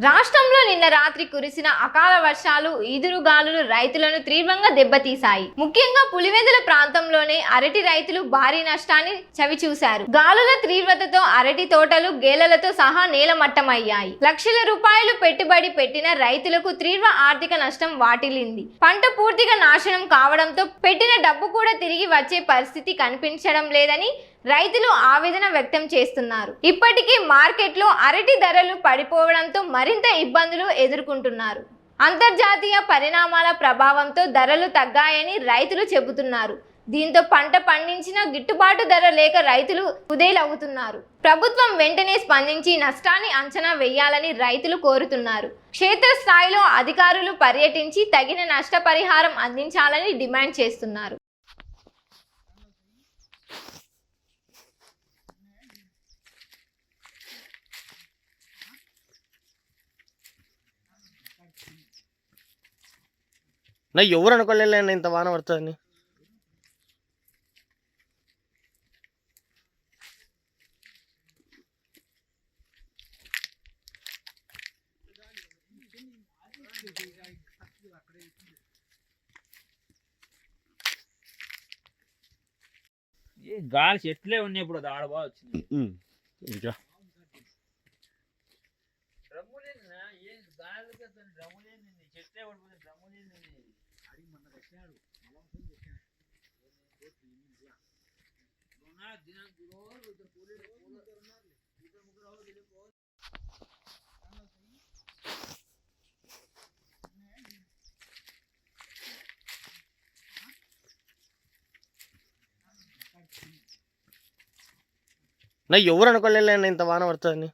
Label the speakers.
Speaker 1: రాష్ట్రంలో నిన్న రాత్రి కురిసిన అకాల వర్షాలు ఈదురుగాలులు రైతులను తీవ్రంగా దెబ్బతీశాయి. ముఖ్యంగా పులివెందుల ప్రాంతంలోనే అరటి రైతులు భారీ నష్టాన్ని చవిచూశారు. గాలుల తీవ్రతతో అరటి తోటలు గేలలతో సహా నేలమట్టమయ్యాయి. లక్షల రూపాయలు పెట్టుబడి పెట్టిన రైతులకు తీవ్ర ఆర్థిక నష్టం వాటిల్లింది. పంట పూర్తిగా నాశనం కావడంతో పెట్టిన డబ్బు కూడా తిరిగి వచ్చే పరిస్థితి కనిపించడం లేదని రైతులు ఆవేదన వ్యక్తం చేస్తున్నారు. ఇప్పటికీ మార్కెట్లో అరటి ధరలు పడిపోవడంతో మరింత ఇబ్బందులు ఎదుర్కొంటున్నారు. అంతర్జాతీయ పరిణామాల ప్రభావంతో ధరలు తగ్గాయని రైతులు చెబుతున్నారు. దీంతో పంట పండించిన గిట్టుబాటు ధర లేక రైతులు కుదేలవుతున్నారు. ప్రభుత్వం వెంటనే స్పందించి నష్టాన్ని అంచనా వేయాలని రైతులు కోరుతున్నారు. క్షేత్రస్థాయిలో అధికారులు పర్యటించి తగిన నష్టపరిహారం అందించాలని డిమాండ్ చేస్తున్నారు.
Speaker 2: నా ఎవరు అనుకోలేండి ఇంత వాన పడుతుందని.
Speaker 3: గాలి చెట్లే ఉన్నాయి. ఇప్పుడు అది ఆడబా వచ్చింది.
Speaker 2: ఇంకా
Speaker 3: చెట్లే పడిపోతుంది.
Speaker 2: నా ఎవరు అనుకోలేండి ఇంత వాన పడుతుందని.